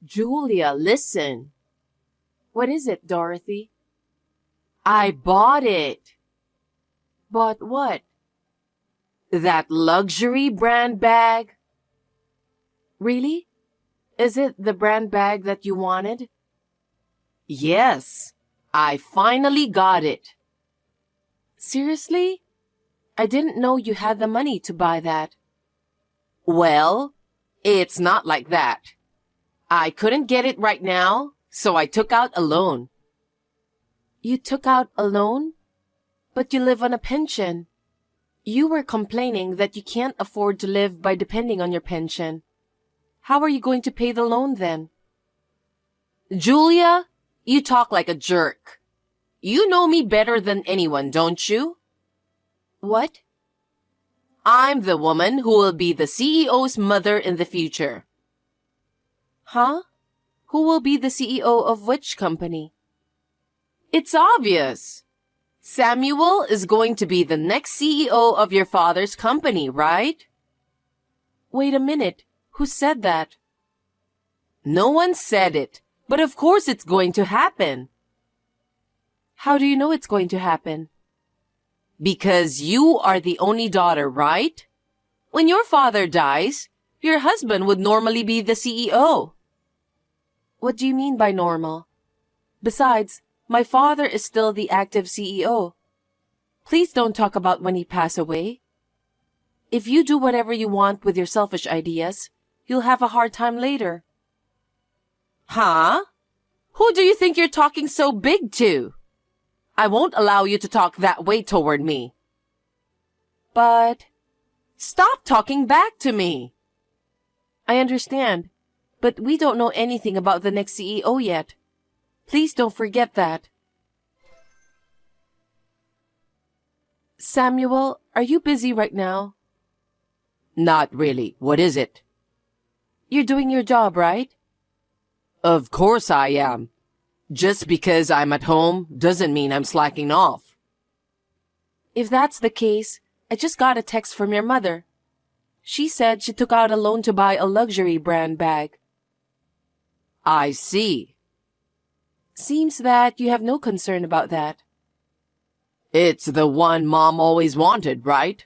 Julia, listen. What is it, Dorothy? I bought it. Bought what? That luxury brand bag. Really? Is it the brand bag that you wanted? Yes, I finally got it. Seriously? I didn't know you had the money to buy that. Well, it's not like that. I couldn't get it right now, so I took out a loan. You took out a loan? But you live on a pension. You were complaining that you can't afford to live by depending on your pension. How are you going to pay the loan then? Julia, you talk like a jerk. You know me better than anyone, don't you? What? I'm the woman who will be the CEO's mother in the future. Huh? Who will be the CEO of which company? It's obvious. Samuel is going to be the next CEO of your father's company, right? Wait a minute. Who said that? No one said it, but of course it's going to happen. How do you know it's going to happen? Because you are the only daughter, right? When your father dies, your husband would normally be the CEO. What do you mean by normal? Besides, my father is still the active CEO. Please don't talk about when he passed away. If you do whatever you want with your selfish ideas, you'll have a hard time later. Huh? Who do you think you're talking so big to? I won't allow you to talk that way toward me. But... Stop talking back to me. I understand, but we don't know anything about the next CEO yet. Please don't forget that. Samuel, are you busy right now? Not really. What is it? You're doing your job, right? Of course I am. Just because I'm at home doesn't mean I'm slacking off. If that's the case, I just got a text from your mother. She said she took out a loan to buy a luxury brand bag. I see. Seems that you have no concern about that. It's the one Mom always wanted, right?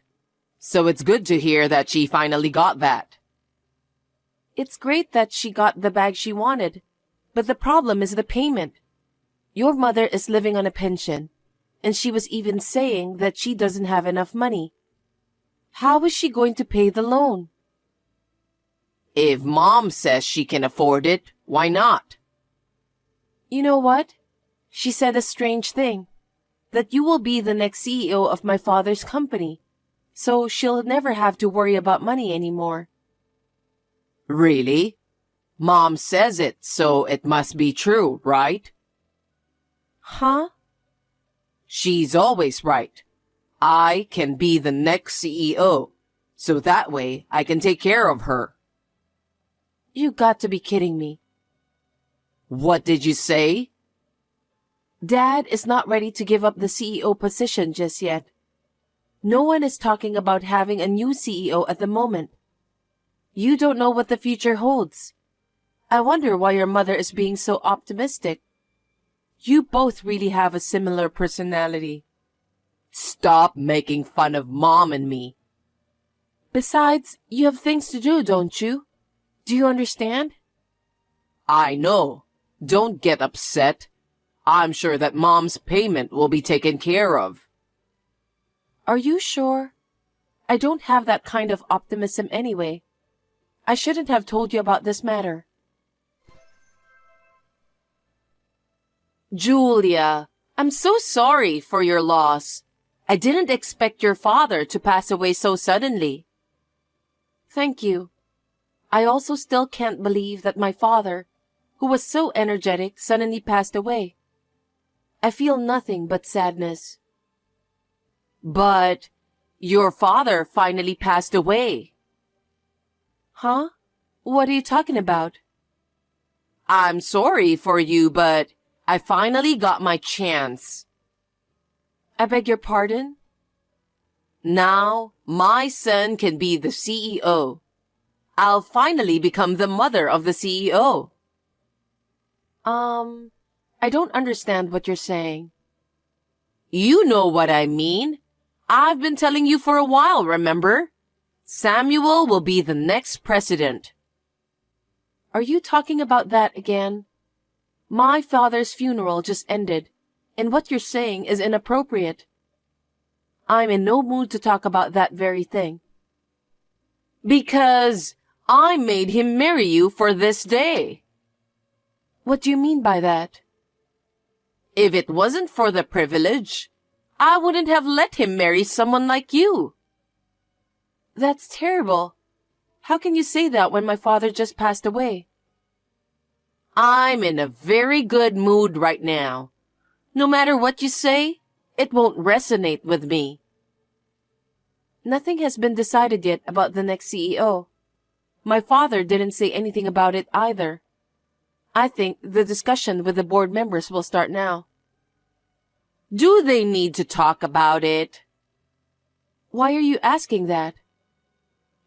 So it's good to hear that she finally got that. It's great that she got the bag she wanted, but the problem is the payment. Your mother is living on a pension, and she was even saying that she doesn't have enough money. How is she going to pay the loan? If Mom says she can afford it, why not? You know what? She said a strange thing, that you will be the next CEO of my father's company, so she'll never have to worry about money anymore. Really? Mom says it, so it must be true, right? Huh? She's always right. I can be the next CEO, so that way I can take care of her. You got to be kidding me. What did you say? Dad is not ready to give up the CEO position just yet. No one is talking about having a new CEO at the moment. You don't know what the future holds. I wonder why your mother is being so optimistic. You both really have a similar personality. Stop making fun of Mom and me. Besides, you have things to do, don't you? Do you understand? I know. Don't get upset. I'm sure that Mom's payment will be taken care of. Are you sure? I don't have that kind of optimism anyway. I shouldn't have told you about this matter. Julia, I'm so sorry for your loss. I didn't expect your father to pass away so suddenly. Thank you. I also still can't believe that my father, who was so energetic, suddenly passed away. I feel nothing but sadness. But your father finally passed away. Huh? What are you talking about? I'm sorry for you, but I finally got my chance. I beg your pardon? Now, my son can be the CEO. I'll finally become the mother of the CEO. I don't understand what you're saying. You know what I mean. I've been telling you for a while, remember? Samuel will be the next president. Are you talking about that again? My father's funeral just ended, and what you're saying is inappropriate. I'm in no mood to talk about that very thing. Because I made him marry you for this day. What do you mean by that? If it wasn't for the privilege, I wouldn't have let him marry someone like you. That's terrible. How can you say that when my father just passed away? I'm in a very good mood right now. No matter what you say, it won't resonate with me. Nothing has been decided yet about the next CEO. My father didn't say anything about it either. I think the discussion with the board members will start now. Do they need to talk about it? Why are you asking that?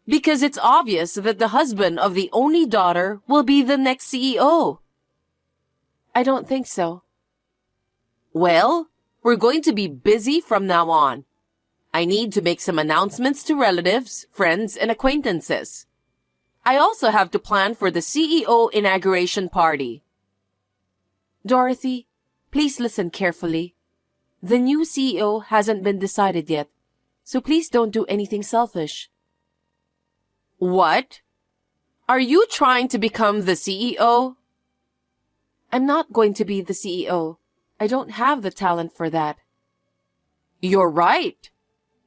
Because it's obvious that the husband of the only daughter will be the next CEO. I don't think so. Well, we're going to be busy from now on. I need to make some announcements to relatives, friends, and acquaintances. I also have to plan for the CEO inauguration party. Dorothy, please listen carefully. The new CEO hasn't been decided yet, so please don't do anything selfish. What? Are you trying to become the CEO? I'm not going to be the CEO. I don't have the talent for that. You're right.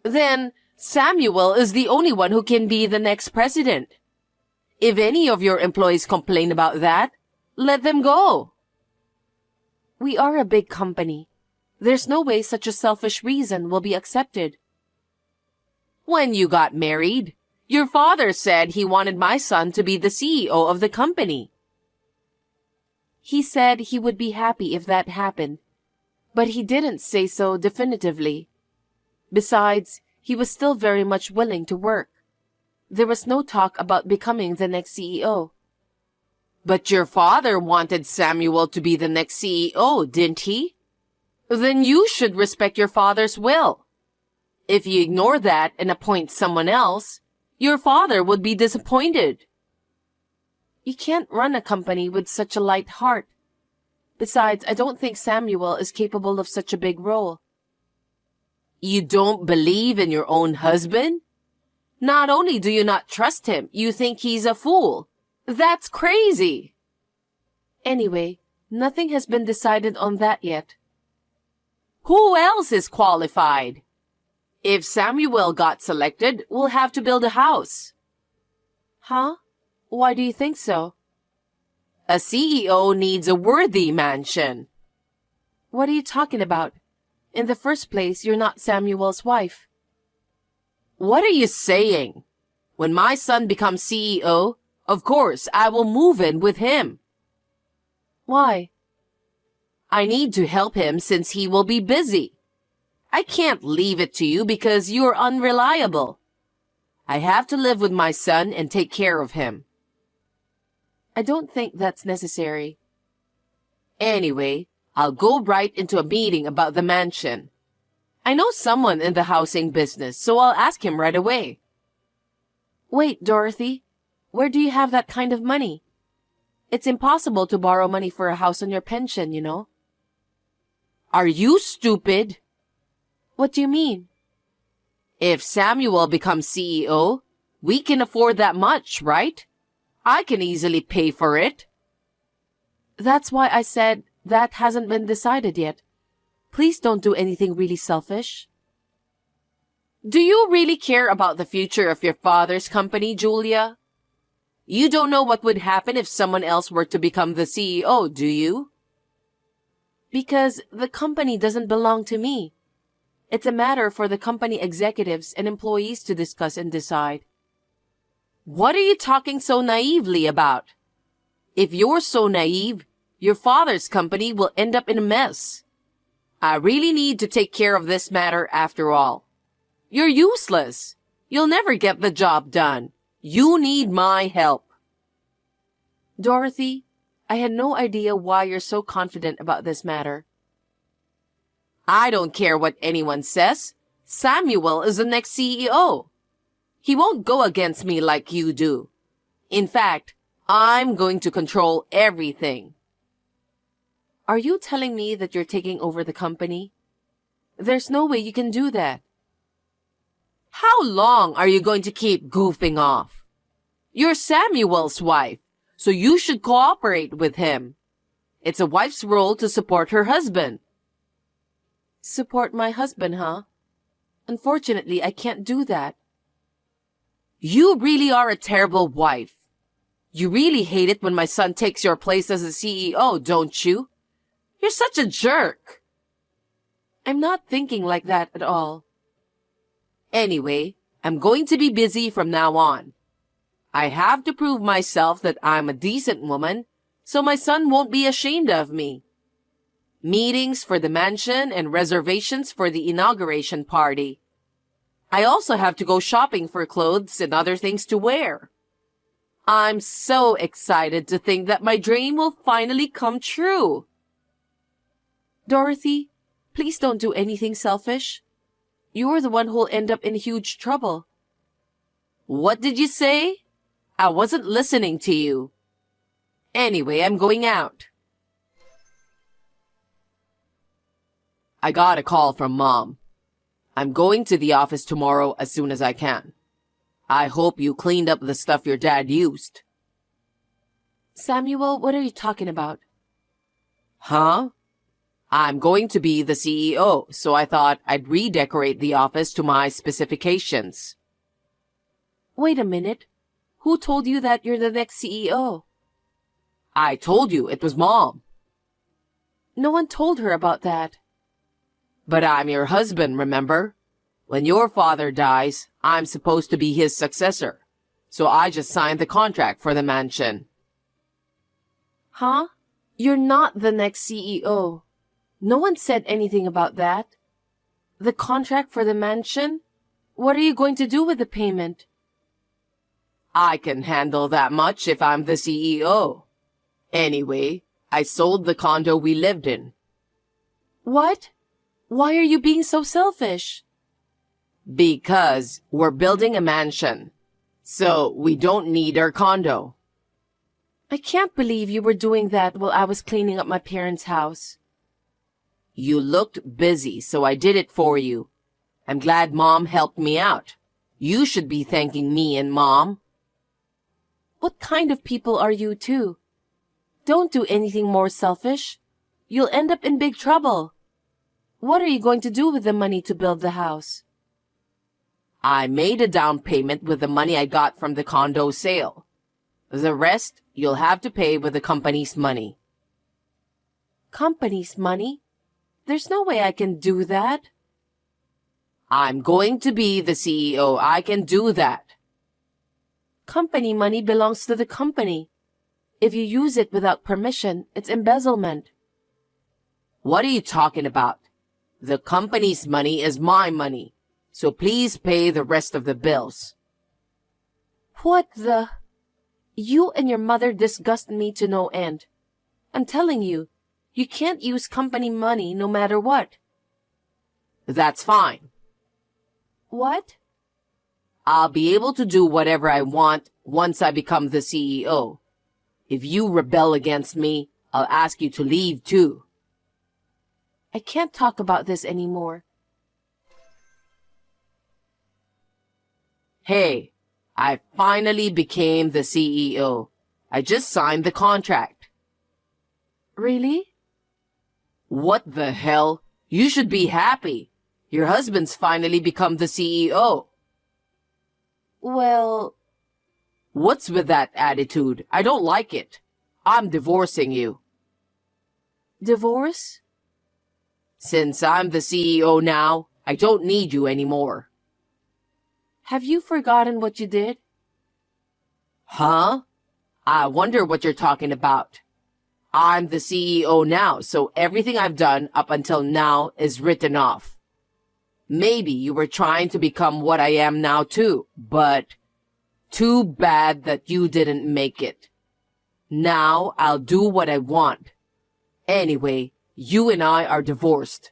Then Samuel is the only one who can be the next president. If any of your employees complain about that, let them go. We are a big company. There's no way such a selfish reason will be accepted. When you got married, your father said he wanted my son to be the CEO of the company. He said he would be happy if that happened, but he didn't say so definitively. Besides, he was still very much willing to work. There was no talk about becoming the next CEO. But your father wanted Samuel to be the next CEO, didn't he? Then you should respect your father's will. If you ignore that and appoint someone else, your father would be disappointed. You can't run a company with such a light heart. Besides, I don't think Samuel is capable of such a big role. You don't believe in your own husband? Not only do you not trust him, you think he's a fool. That's crazy. Anyway, nothing has been decided on that yet. Who else is qualified? If Samuel got selected, we'll have to build a house. Huh? Why do you think so? A CEO needs a worthy mansion. What are you talking about? In the first place, you're not Samuel's wife. What are you saying? When my son becomes CEO, of course, I will move in with him. Why? I need to help him since he will be busy. I can't leave it to you because you're unreliable. I have to live with my son and take care of him. I don't think that's necessary. Anyway, I'll go right into a meeting about the mansion. I know someone in the housing business, so I'll ask him right away. Wait, Dorothy. Where do you have that kind of money? It's impossible to borrow money for a house on your pension, you know. Are you stupid? What do you mean? If Samuel becomes CEO, we can afford that much, right? I can easily pay for it. That's why I said that hasn't been decided yet. Please don't do anything really selfish. Do you really care about the future of your father's company, Julia? You don't know what would happen if someone else were to become the CEO, do you? Because the company doesn't belong to me. It's a matter for the company executives and employees to discuss and decide. What are you talking so naively about? If you're so naive, your father's company will end up in a mess. I really need to take care of this matter after all. You're useless. You'll never get the job done. You need my help. Dorothy, I had no idea why you're so confident about this matter. I don't care what anyone says. Samuel is the next CEO. He won't go against me like you do. In fact, I'm going to control everything. Are you telling me that you're taking over the company? There's no way you can do that. How long are you going to keep goofing off? You're Samuel's wife, so you should cooperate with him. It's a wife's role to support her husband. Support my husband, huh? Unfortunately, I can't do that. You really are a terrible wife. You really hate it when my son takes your place as a CEO, don't you? You're such a jerk. I'm not thinking like that at all. Anyway, I'm going to be busy from now on. I have to prove myself that I'm a decent woman, so my son won't be ashamed of me. Meetings for the mansion and reservations for the inauguration party. I also have to go shopping for clothes and other things to wear. I'm so excited to think that my dream will finally come true. Dorothy, please don't do anything selfish. You're the one who'll end up in huge trouble. What did you say? I wasn't listening to you. Anyway, I'm going out. I got a call from Mom. I'm going to the office tomorrow as soon as I can. I hope you cleaned up the stuff your dad used. Samuel, what are you talking about? Huh? I'm going to be the CEO, so I thought I'd redecorate the office to my specifications. Wait a minute. Who told you that you're the next CEO? I told you it was Mom. No one told her about that. But I'm your husband, remember? When your father dies, I'm supposed to be his successor. So I just signed the contract for the mansion. Huh? You're not the next CEO. No one said anything about that. The contract for the mansion? What are you going to do with the payment? I can handle that much if I'm the CEO. Anyway, I sold the condo we lived in. What? Why are you being so selfish? Because we're building a mansion. So we don't need our condo. I can't believe you were doing that while I was cleaning up my parents' house. You looked busy, so I did it for you. I'm glad Mom helped me out. You should be thanking me and Mom. What kind of people are you two? Don't do anything more selfish. You'll end up in big trouble. What are you going to do with the money to build the house? I made a down payment with the money I got from the condo sale. The rest you'll have to pay with the company's money. Company's money? There's no way I can do that. I'm going to be the CEO. I can do that. Company money belongs to the company. If you use it without permission, it's embezzlement. What are you talking about? The company's money is my money, so please pay the rest of the bills. What the? You and your mother disgust me to no end. I'm telling you, you can't use company money no matter what. That's fine. What? I'll be able to do whatever I want once I become the CEO. If you rebel against me, I'll ask you to leave too. I can't talk about this anymore. Hey, I finally became the CEO. I just signed the contract. Really? What the hell? You should be happy. Your husband's finally become the CEO. Well... What's with that attitude? I don't like it. I'm divorcing you. Divorce? Since I'm the CEO now, I don't need you anymore. Have you forgotten what you did? Huh? I wonder what you're talking about. I'm the CEO now, so everything I've done up until now is written off. Maybe you were trying to become what I am now too, but too bad that you didn't make it. Now I'll do what I want. Anyway, you and I are divorced.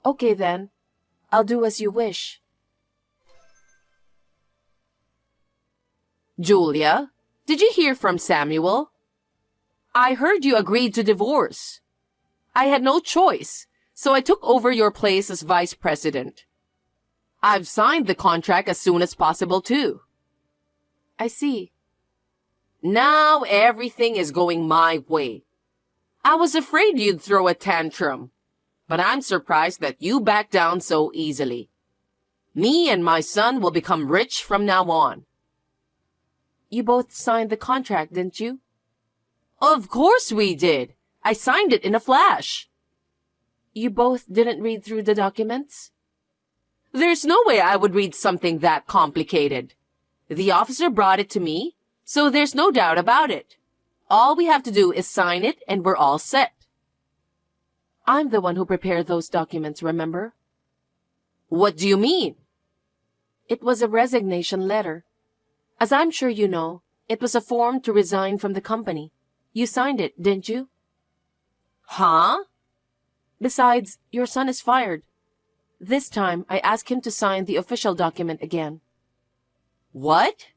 Okay then, I'll do as you wish. Julia, did you hear from Samuel? I heard you agreed to divorce. I had no choice, so I took over your place as vice president. I've signed the contract as soon as possible, too. I see. Now everything is going my way. I was afraid you'd throw a tantrum, but I'm surprised that you backed down so easily. Me and my son will become rich from now on. You both signed the contract, didn't you? Of course we did. I signed it in a flash. You both didn't read through the documents? There's no way I would read something that complicated. The officer brought it to me, so there's no doubt about it. All we have to do is sign it and we're all set. I'm the one who prepared those documents, remember? What do you mean? It was a resignation letter. As I'm sure you know, it was a form to resign from the company. You signed it, didn't you? Huh? Besides, your son is fired. This time, I asked him to sign the official document again. What?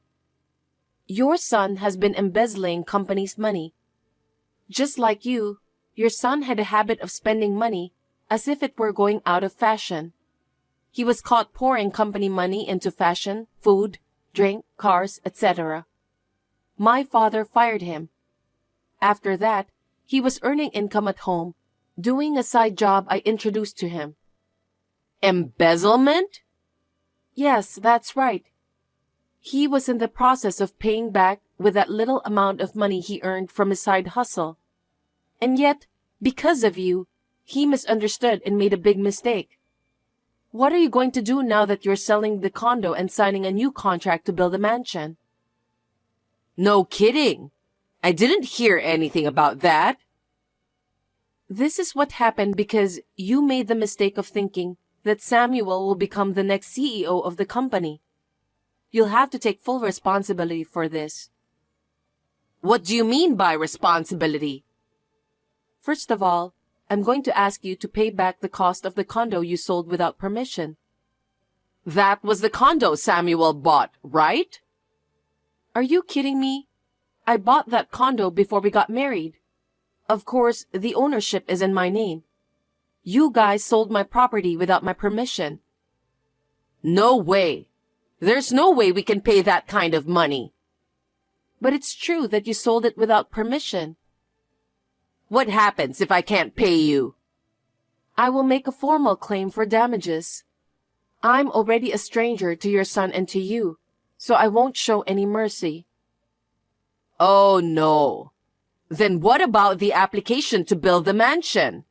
Your son has been embezzling company's money. Just like you, your son had a habit of spending money as if it were going out of fashion. He was caught pouring company money into fashion, food, drink, cars, etc. My father fired him. After that, he was earning income at home, doing a side job I introduced to him. Embezzlement? Yes, that's right. He was in the process of paying back with that little amount of money he earned from his side hustle. And yet, because of you, he misunderstood and made a big mistake. What are you going to do now that you're selling the condo and signing a new contract to build a mansion? No kidding. I didn't hear anything about that. This is what happened because you made the mistake of thinking that Samuel will become the next CEO of the company. You'll have to take full responsibility for this. What do you mean by responsibility? First of all, I'm going to ask you to pay back the cost of the condo you sold without permission. That was the condo Samuel bought, right? Are you kidding me? I bought that condo before we got married. Of course, the ownership is in my name. You guys sold my property without my permission. No way. There's no way we can pay that kind of money. But it's true that you sold it without permission. What happens if I can't pay you? I will make a formal claim for damages. I'm already a stranger to your son and to you, so I won't show any mercy. Oh no. Then what about the application to build the mansion?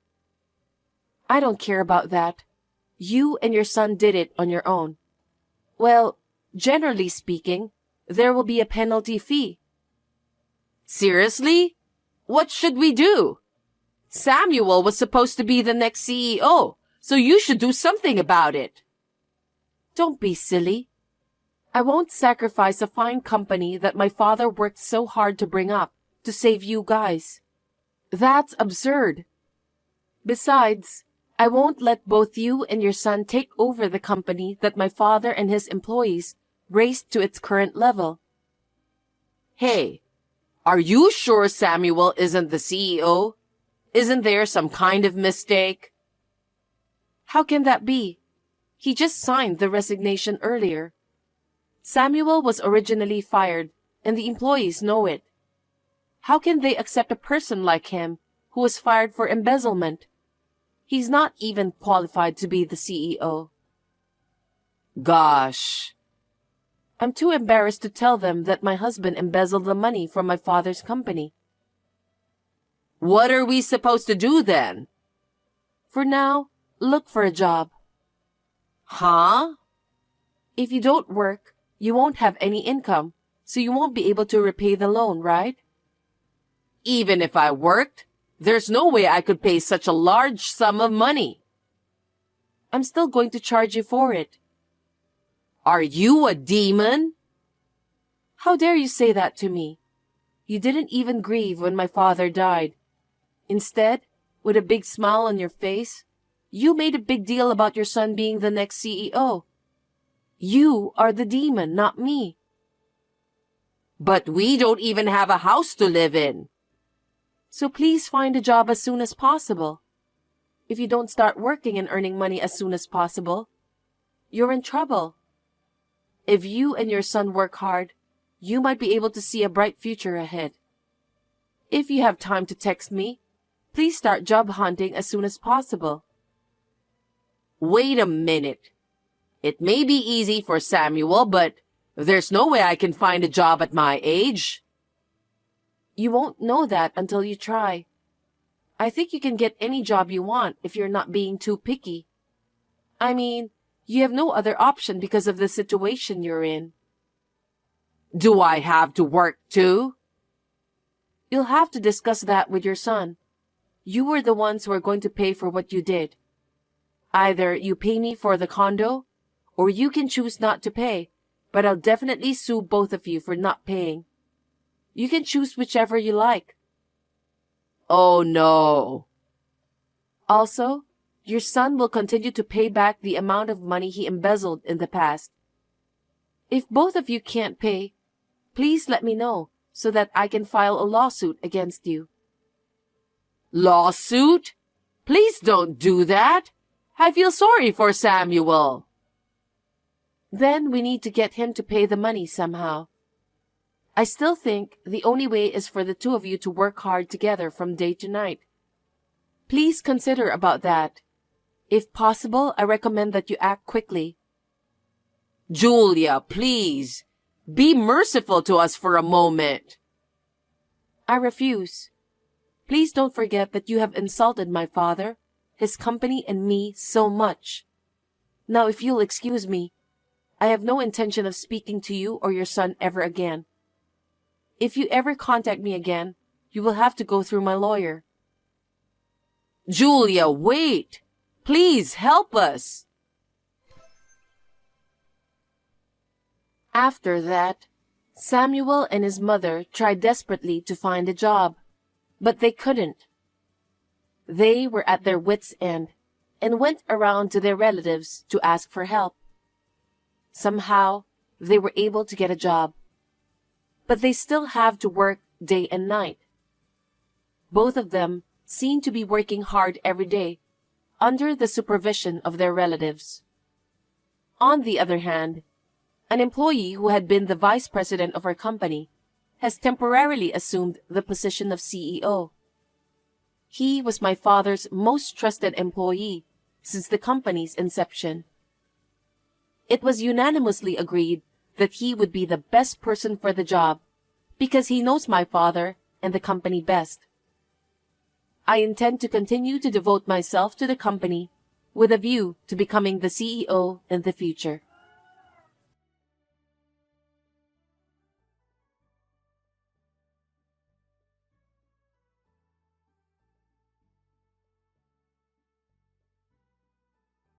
I don't care about that. You and your son did it on your own. Well, generally speaking, there will be a penalty fee. Seriously? What should we do? Samuel was supposed to be the next CEO, so you should do something about it. Don't be silly. I won't sacrifice a fine company that my father worked so hard to bring up to save you guys. That's absurd. Besides, I won't let both you and your son take over the company that my father and his employees raised to its current level. Hey, are you sure Samuel isn't the CEO? Isn't there some kind of mistake? How can that be? He just signed the resignation earlier. Samuel was originally fired, and the employees know it. How can they accept a person like him who was fired for embezzlement? He's not even qualified to be the CEO. Gosh. I'm too embarrassed to tell them that my husband embezzled the money from my father's company. What are we supposed to do then? For now, look for a job. Huh? If you don't work, you won't have any income, so you won't be able to repay the loan, right? Even if I worked, there's no way I could pay such a large sum of money. I'm still going to charge you for it. Are you a demon? How dare you say that to me? You didn't even grieve when my father died. Instead, with a big smile on your face, you made a big deal about your son being the next CEO. You are the demon, not me. But we don't even have a house to live in. So please find a job as soon as possible. If you don't start working and earning money as soon as possible, you're in trouble. If you and your son work hard, you might be able to see a bright future ahead. If you have time to text me, please start job hunting as soon as possible. Wait a minute. It may be easy for Samuel, but there's no way I can find a job at my age. You won't know that until you try. I think you can get any job you want if you're not being too picky. I mean, you have no other option because of the situation you're in. Do I have to work too? You'll have to discuss that with your son. You were the ones who are going to pay for what you did. Either you pay me for the condo, or you can choose not to pay, but I'll definitely sue both of you for not paying. You can choose whichever you like. Oh no. Also, your son will continue to pay back the amount of money he embezzled in the past. If both of you can't pay, please let me know so that I can file a lawsuit against you. Lawsuit? Please don't do that. I feel sorry for Samuel. Then we need to get him to pay the money somehow. I still think the only way is for the two of you to work hard together from day to night. Please consider about that. If possible, I recommend that you act quickly. Julia, please. Be merciful to us for a moment. I refuse. Please don't forget that you have insulted my father, his company, and me so much. Now, if you'll excuse me, I have no intention of speaking to you or your son ever again. If you ever contact me again, you will have to go through my lawyer. Julia, wait. Please help us. After that, Samuel and his mother tried desperately to find a job, but they couldn't. They were at their wits' end and went around to their relatives to ask for help. Somehow, they were able to get a job, but they still have to work day and night. Both of them seem to be working hard every day under the supervision of their relatives. On the other hand, an employee who had been the vice president of our company has temporarily assumed the position of CEO. He was my father's most trusted employee since the company's inception. It was unanimously agreed that he would be the best person for the job because he knows my father and the company best. I intend to continue to devote myself to the company with a view to becoming the CEO in the future.